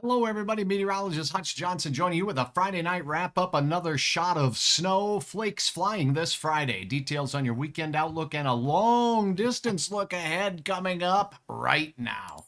Hello, everybody. Meteorologist Hutch Johnson joining you with a Friday night wrap up. Another shot of snow flakes flying this Friday. Details on your weekend outlook and a long distance look ahead coming up right now.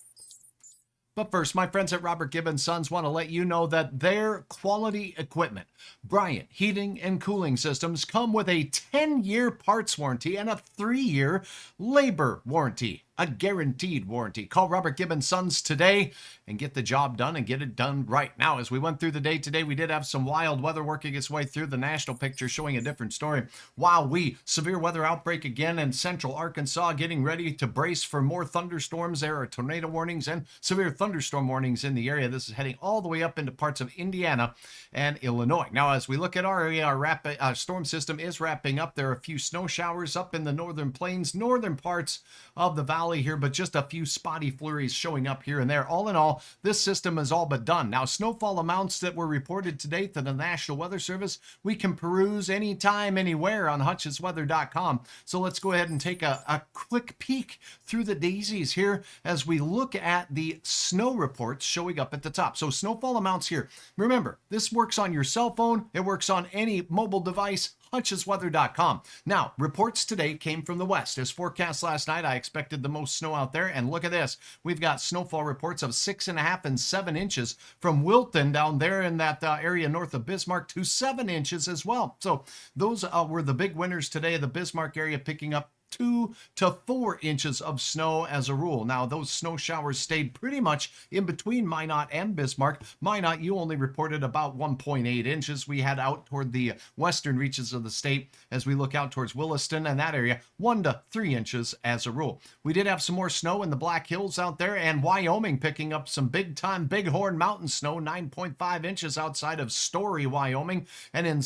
But first, my friends at Robert Gibbons Sons want to let you know that their quality equipment, Bryant Heating and Cooling Systems, come with a 10-year parts warranty and a 3-year labor warranty. A guaranteed warranty. Call Robert Gibbons Sons today and get the job done and get it done right. Now, as we went through the day today, we did have some wild weather working its way through. The national picture showing a different story. Wow, severe weather outbreak again in central Arkansas, getting ready to brace for more thunderstorms. There are tornado warnings and severe thunderstorm warnings in the area. This is heading all the way up into parts of Indiana and Illinois. Now, as we look at our area, our storm system is wrapping up. There are a few snow showers up in the northern plains, northern parts of the valley here, but just a few spotty flurries showing up here and there. All in all, this system is all but done. Now, snowfall amounts that were reported to date to the National Weather Service, we can peruse anytime, anywhere on hutchesweather.com. So let's go ahead and take a quick peek through the daisies here as we look at the snow reports showing up at the top. So snowfall amounts here. Remember, this works on your cell phone. It works on any mobile device. hutchesweather.com. Now, reports today came from the west. As forecast last night, I expected the most snow out there, and look at this. We've got snowfall reports of 6.5 and 7 inches from Wilton down there in that area north of Bismarck to 7 inches as well. So those were the big winners today. The Bismarck area picking up 2 to 4 inches of snow as a rule. Now, those snow showers stayed pretty much in between Minot and Bismarck. Minot, you only reported about 1.8 inches. We had out toward the western reaches of the state as we look out towards Williston and that area, 1 to 3 inches as a rule. We did have some more snow in the Black Hills out there, and Wyoming picking up some big-time Bighorn Mountain snow, 9.5 inches outside of Story, Wyoming, and in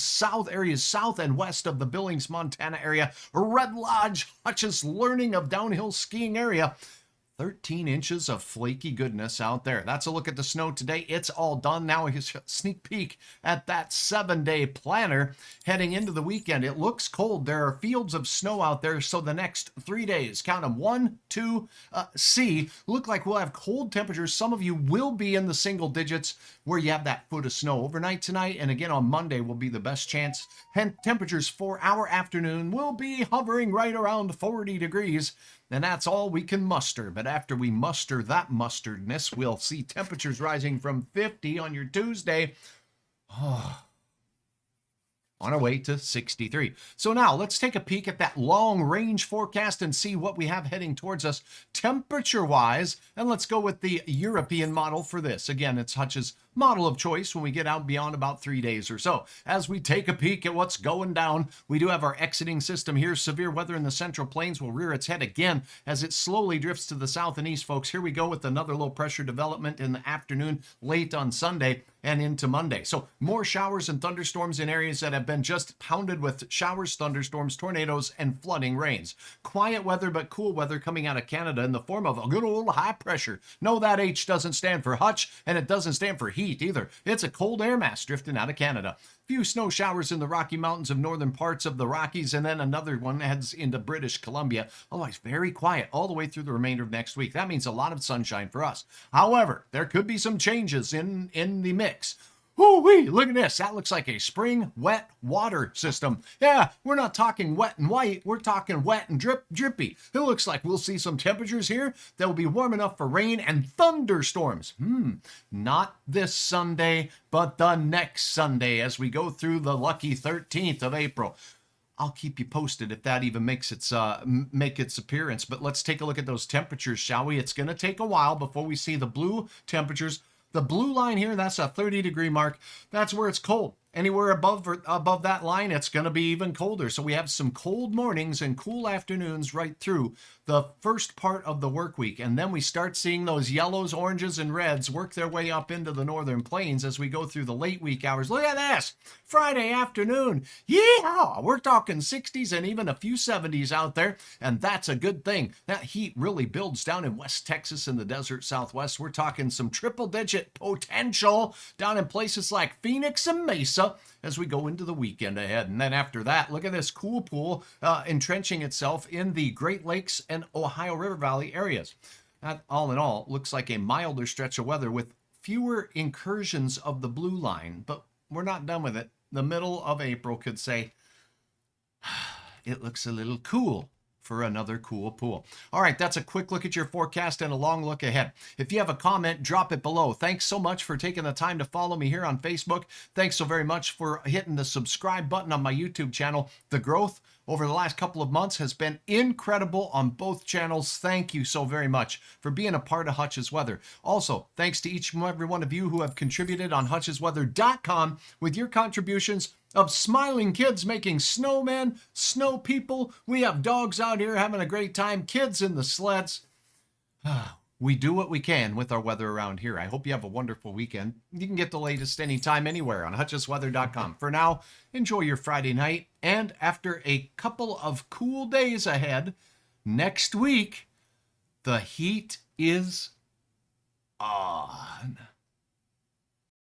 areas south and west of the Billings, Montana area, Red Lodge, Hutch's learning of downhill skiing area. 13 inches of flaky goodness out there. That's a look at the snow today. It's all done. Now a sneak peek at that 7-day planner heading into the weekend. It looks cold. There are fields of snow out there. So the next 3 days, count them, 1, 2, C, look like we'll have cold temperatures. Some of you will be in the single digits where you have that foot of snow overnight tonight. And again, on Monday will be the best chance. Temperatures for our afternoon will be hovering right around 40 degrees. And that's all we can muster. But after we muster that mustardness, we'll see temperatures rising from 50 on your Tuesday. On our way to 63. So now let's take a peek at that long range forecast and see what we have heading towards us temperature wise. And let's go with the European model for this. Again, it's Hutch's model of choice when we get out beyond about 3 days or so. As we take a peek at what's going down, we do have our exiting system here. Severe weather in the central plains will rear its head again as it slowly drifts to the south and east, folks. Here we go with another low pressure development in the afternoon, late on Sunday and into Monday. So more showers and thunderstorms in areas that have been just pounded with showers, thunderstorms, tornadoes, and flooding rains. Quiet weather but cool weather coming out of Canada in the form of a good old high pressure. No, that H doesn't stand for Hutch, and it doesn't stand for heat either. It's a cold air mass drifting out of Canada. Few snow showers in the Rocky Mountains of northern parts of the Rockies, and then another one heads into British Columbia. Otherwise, very quiet all the way through the remainder of next week. That means a lot of sunshine for us. However, there could be some changes in the mix. Woo-wee, look at this. That looks like a spring wet water system. Yeah, we're not talking wet and white. We're talking wet and drippy. It looks like we'll see some temperatures here that will be warm enough for rain and thunderstorms. Not this Sunday, but the next Sunday as we go through the lucky 13th of April. I'll keep you posted if that even makes its appearance. But let's take a look at those temperatures, shall we? It's going to take a while before we see the blue temperatures. The blue line here, that's a 30-degree mark. That's where it's cold. Anywhere above that line, it's going to be even colder. So we have some cold mornings and cool afternoons right through the first part of the work week. And then we start seeing those yellows, oranges, and reds work their way up into the northern plains as we go through the late week hours. Look at this. Friday afternoon. Yeehaw! We're talking 60s and even a few 70s out there. And that's a good thing. That heat really builds down in West Texas and the desert Southwest. We're talking some triple-digit potential down in places like Phoenix and Mesa as we go into the weekend ahead. And then after that, look at this cool pool entrenching itself in the Great Lakes and Ohio River Valley areas. That, all in all, looks like a milder stretch of weather with fewer incursions of the blue line, but we're not done with it. The middle of April could say, it looks a little cool for another cool pool. All right, that's a quick look at your forecast and a long look ahead. If you have a comment, drop it below. Thanks so much for taking the time to follow me here on Facebook. Thanks so very much for hitting the subscribe button on my YouTube channel. The growth over the last couple of months has been incredible on both channels. Thank you so very much for being a part of Hutch's Weather. Also, thanks to each and every one of you who have contributed on hutchesweather.com with your contributions of smiling kids making snowmen, snow people. We have dogs out here having a great time, kids in the sleds. We do what we can with our weather around here. I hope you have a wonderful weekend. You can get the latest anytime, anywhere on hutchesweather.com. For now, enjoy your Friday night. And after a couple of cool days ahead, next week, the heat is on.